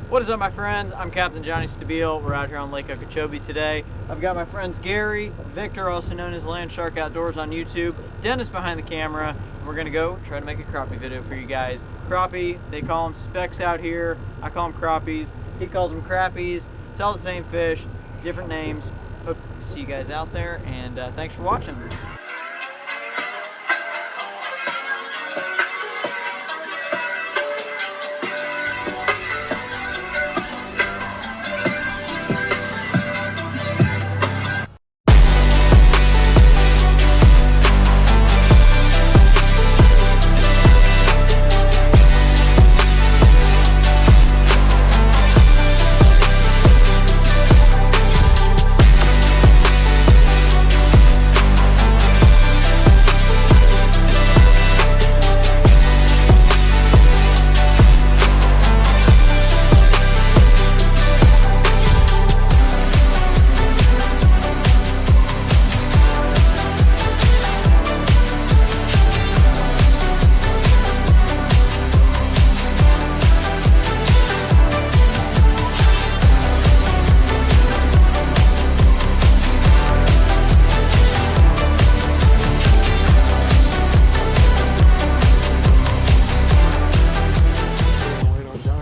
What is up, my friends? I'm Captain Johnny Stabile. We're out here on Lake Okeechobee today. I've got my friends Gary, Victor, also known as Landshark Outdoors on YouTube, Dennis behind the camera. We're gonna go try to make a crappie video for you guys. Crappie, they call them specks out here. I call them crappies. He calls them crappies. It's all the same fish, different names. Hope to see you guys out there, and thanks for watching.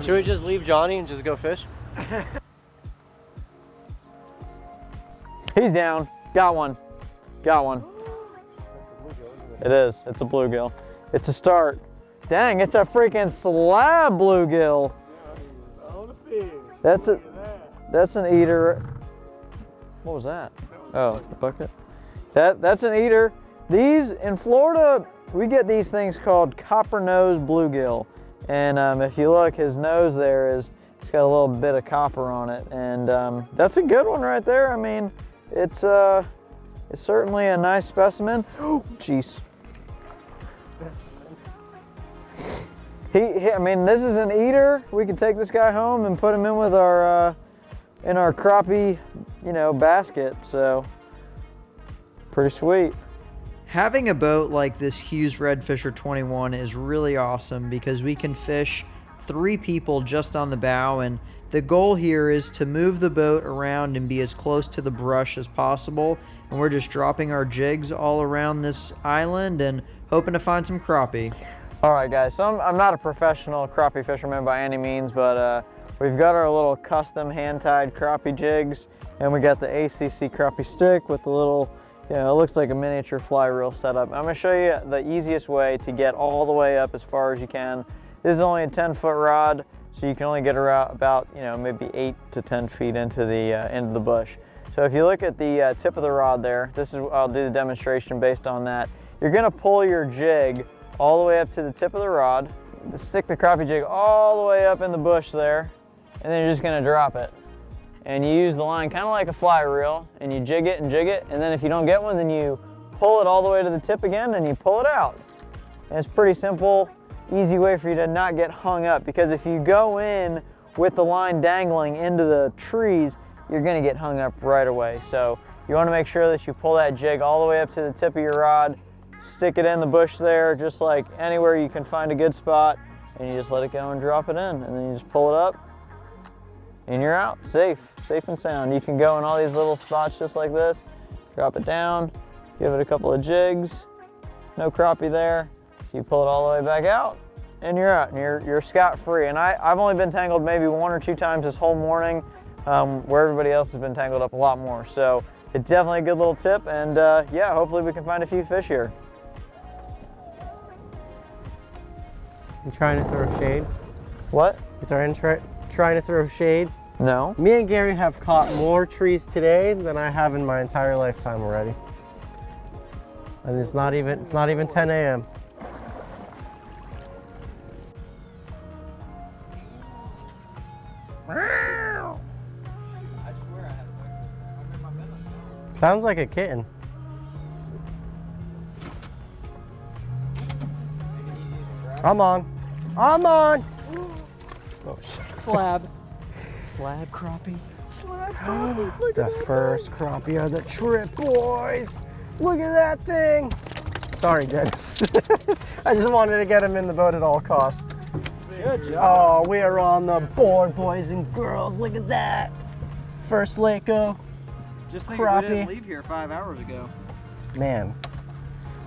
Should we just leave Johnny and just go fish? He's down. Got one. Got one. It is. It's a bluegill. It's a start. Dang, it's a freaking slab bluegill. That's a. That's an eater. What was that? Oh, the bucket. That's an eater. These in Florida, we get these things called copper nose bluegill. And if you look, his nose there it's got a little bit of copper on it, and that's a good one right there. I mean, it's certainly a nice specimen. Oh, jeez. I mean, this is an eater. We can take this guy home and put him in with our in our crappie, basket. So pretty sweet. Having a boat like this Hughes Redfisher 21 is really awesome because we can fish 3 people just on the bow, and the goal here is to move the boat around and be as close to the brush as possible, and we're just dropping our jigs all around this island and hoping to find some crappie. Alright guys, so I'm not a professional crappie fisherman by any means, but we've got our little custom hand-tied crappie jigs, and we got the ACC crappie stick with the little it looks like a miniature fly reel setup. I'm going to show you the easiest way to get all the way up as far as you can. This is only a 10-foot rod, so you can only get around about maybe 8 to 10 feet into the bush. So if you look at the tip of the rod there, I'll do the demonstration based on that. You're going to pull your jig all the way up to the tip of the rod, stick the crappie jig all the way up in the bush there, and then you're just going to drop it. And you use the line kind of like a fly reel, and you jig it, and then if you don't get one, then you pull it all the way to the tip again, and you pull it out. And it's pretty simple, easy way for you to not get hung up, because if you go in with the line dangling into the trees, you're gonna get hung up right away. So you wanna make sure that you pull that jig all the way up to the tip of your rod, stick it in the bush there, just like anywhere you can find a good spot, and you just let it go and drop it in, and then you just pull it up, and you're out, safe and sound. You can go in all these little spots just like this, drop it down, give it a couple of jigs, no crappie there, you pull it all the way back out, and you're out, and you're scot-free. And I've only been tangled maybe 1 or 2 times this whole morning, where everybody else has been tangled up a lot more. So it's definitely a good little tip, and yeah, hopefully we can find a few fish here. You trying to throw shade? What? You trying to throw shade? No. Me and Gary have caught more trees today than I have in my entire lifetime already. And it's not even 10 a.m. Sounds like a kitten. I'm on. Oh, Slab crappie. The first crappie of the trip, boys. Look at that thing. Sorry, Dennis. I just wanted to get him in the boat at all costs. Good job. Oh, we are on the board, boys and girls. Look at that. First Lako. Just think if we didn't leave here 5 hours ago. Man.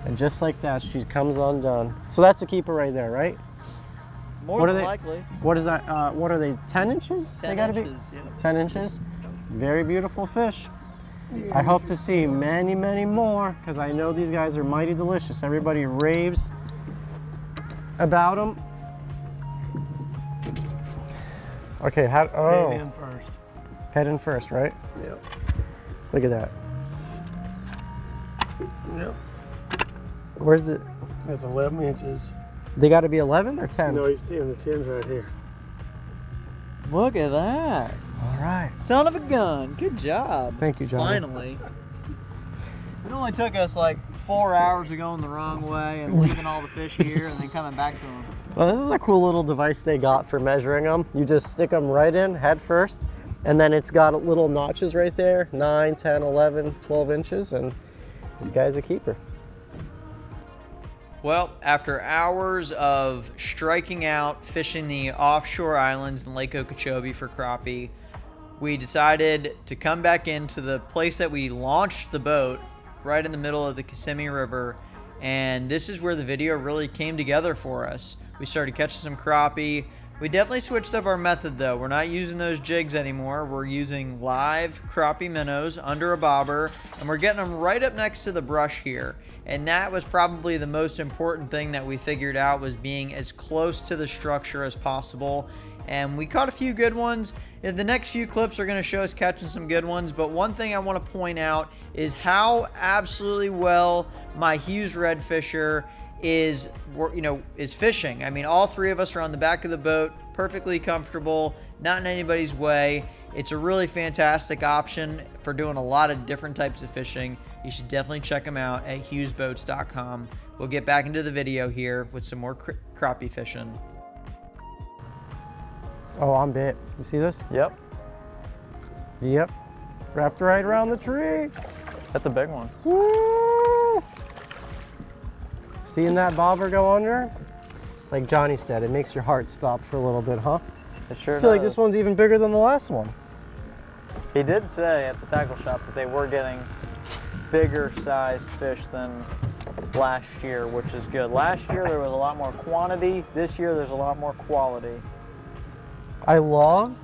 And just like that, she comes undone. So that's a keeper right there, right? More than likely. What is that? What are they? 10 inches? 10 they gotta inches, be. yeah. 10 inches. Very beautiful fish. I hope to see many, many more because I know these guys are mighty delicious. Everybody raves about them. Okay, Head in first. Head in first, right? Yep. Look at that. Yep. Where's the? That's 11 inches. They got to be 11 or 10? No, he's 10. The 10's right here. Look at that. All right. Son of a gun. Good job. Thank you, Johnny. Finally. It only took us like 4 hours of going the wrong way and leaving all the fish here and then coming back to them. Well, this is a cool little device they got for measuring them. You just stick them right in head first, and then it's got little notches right there, 9, 10, 11, 12 inches, and this guy's a keeper. Well, after hours of striking out, fishing the offshore islands in Lake Okeechobee for crappie, we decided to come back into the place that we launched the boat, right in the middle of the Kissimmee River, and this is where the video really came together for us. We started catching some crappie. We definitely switched up our method though. We're not using those jigs anymore. We're using live crappie minnows under a bobber, and we're getting them right up next to the brush here. And that was probably the most important thing that we figured out, was being as close to the structure as possible. And we caught a few good ones. The next few clips are going to show us catching some good ones, but one thing I want to point out is how absolutely well my Hughes Redfisher is fishing. I mean, all three of us are on the back of the boat, perfectly comfortable, not in anybody's way. It's a really fantastic option for doing a lot of different types of fishing. You should definitely check them out at hughesboats.com. We'll get back into the video here with some more crappie fishing. Oh, I'm bit. You see this? Yep. Yep. Wrapped right around the tree. That's a big one. Woo! Seeing that bobber go under? Like Johnny said, it makes your heart stop for a little bit, huh? It sure I feel like does. this one's even bigger than the last one. He did say at the tackle shop that they were getting bigger sized fish than last year, which is good. Last year there was a lot more quantity. This year there's a lot more quality. I love,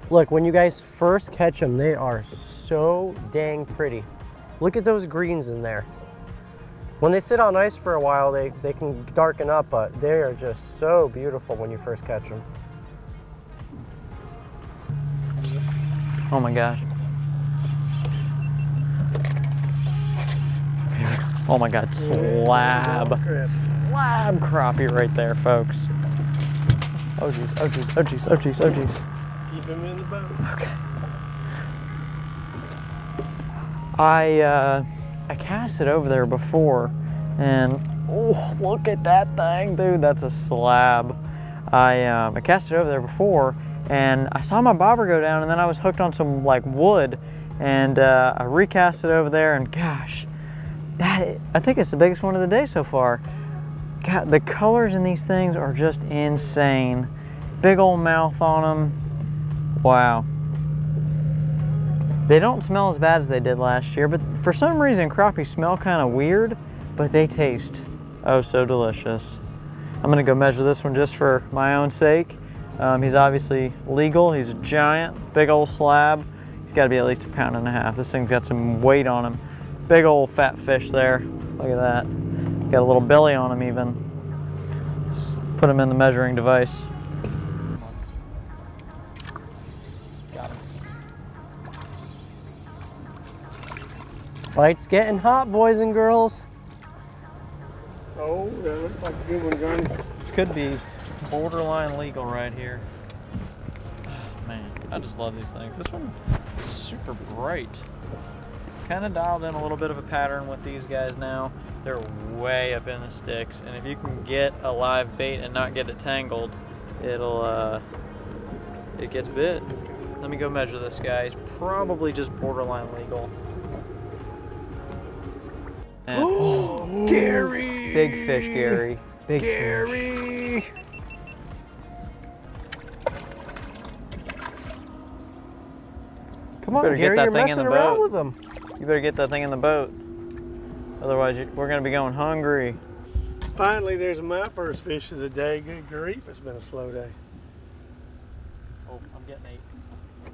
look, when you guys first catch them, they are so dang pretty. Look at those greens in there. When they sit on ice for a while, they can darken up, but they are just so beautiful when you first catch them. Oh my gosh. Oh my God, slab crappie right there, folks. Oh geez, oh geez, oh geez, oh geez, oh geez. Keep him in the boat. Okay. I cast it over there before, and oh, look at that thing, dude. That's a slab. I cast it over there before, and I saw my bobber go down, and then I was hooked on some like wood, and I recast it over there, and gosh, I think it's the biggest one of the day so far. God, the colors in these things are just insane. Big old mouth on them. Wow. They don't smell as bad as they did last year, but for some reason crappie smell kind of weird, but they taste oh so delicious. I'm gonna go measure this one just for my own sake. He's obviously legal. He's a giant, big old slab. He's gotta be at least 1.5 pounds. This thing's got some weight on him. Big old fat fish there. Look at that. Got a little belly on him even. Just put him in the measuring device. Got him. Bite's getting hot, boys and girls. Oh, that looks like a good one, Johnny. This could be borderline legal right here. Oh, man, I just love these things. This one is super bright. Kind of dialed in a little bit of a pattern with these guys now. They're way up in the sticks, and if you can get a live bait and not get it tangled, it gets bit. Let me go measure this guy. He's probably just borderline legal. And, oh, Gary! Big fish, Gary. Big Gary! fish. Come on, Better get Gary, that you're thing in messing the around boat. with them. You better get that thing in the boat. Otherwise, we're gonna be going hungry. Finally, there's my first fish of the day. Good grief, it's been a slow day. Oh, I'm getting 8.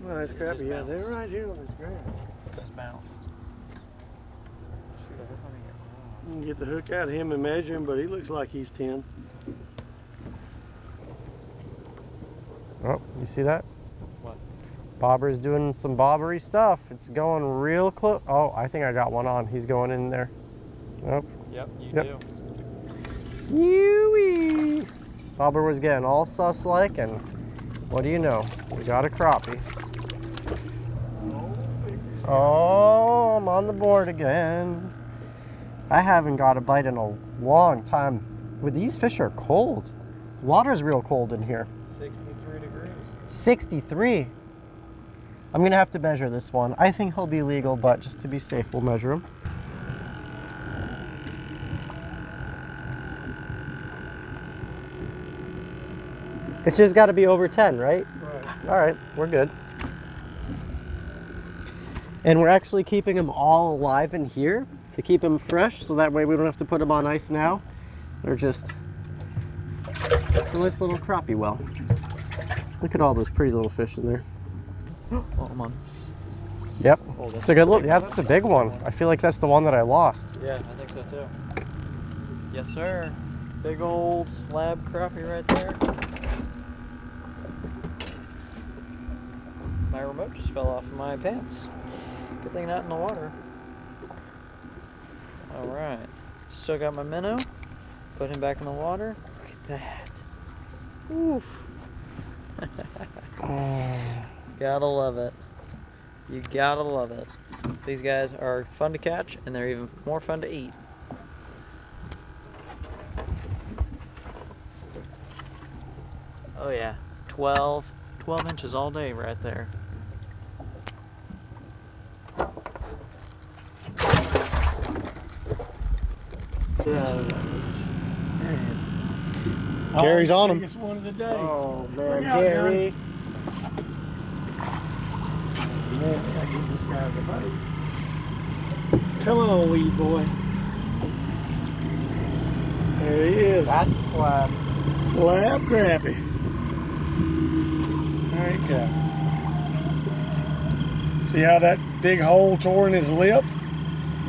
Well, that's crappie. Yeah, they're right here on this ground. Just bounced. You can get the hook out of him and measure him, but he looks like he's 10. Oh, you see that? What? Bobber's doing some bobbery stuff. It's going real close. Oh, I think I got one on. He's going in there. Nope. Yep, you Yep. do. Yee-wee. Bobber was getting all sus-like, and what do you know? We got a crappie. Oh, I'm on the board again. I haven't got a bite in a long time. Well, these fish are cold. Water's real cold in here. 63 degrees. 63. I'm gonna have to measure this one. I think he'll be legal, but just to be safe, we'll measure him. It's just got to be over 10, right? Right. All right, we're good. And we're actually keeping them all alive in here to keep them fresh, so that way we don't have to put them on ice now. They're just a nice little crappie well. Look at all those pretty little fish in there. Oh, I'm on. Yep, Oh, that's it's a good look. Yeah, that's a big one. I feel like that's the one that I lost. Yeah, I think so too. Yes, sir. Big old slab crappie right there. My remote just fell off of my pants. Good thing not in the water. All right. Still got my minnow. Put him back in the water. Look at that. Oof. Gotta love it. You gotta love it. These guys are fun to catch, and they're even more fun to eat. Oh yeah, 12 inches all day right there. Gary's on him. Biggest one of the day. Oh man, Look out, Gary. Man, I gotta get this guy in the boat. Come on, wee boy. There he is. That's a slab. Slab crappie. There you go. See how that big hole tore in his lip?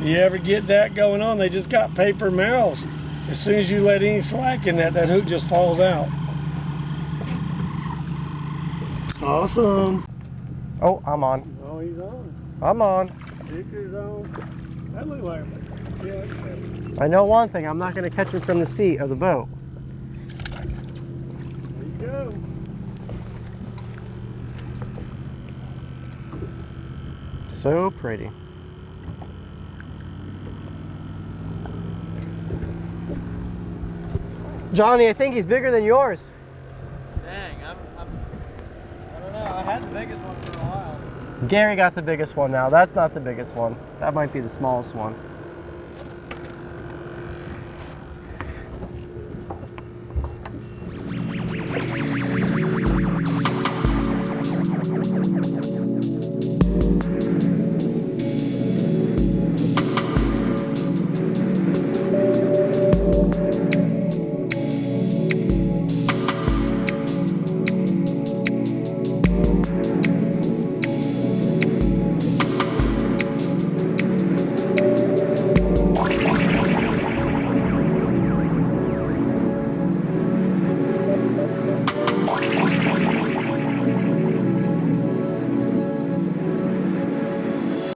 You ever get that going on? They just got paper mouths. As soon as you let any slack in that hook just falls out. Awesome. Oh, I'm on. Oh, he's on. I'm on. Dicker's on. That looked like yeah. I know one thing. I'm not going to catch him from the seat of the boat. There you go. So pretty. Johnny, I think he's bigger than yours. Dang, I don't know. I had the biggest one for a while. Gary got the biggest one now. That's not the biggest one. That might be the smallest one.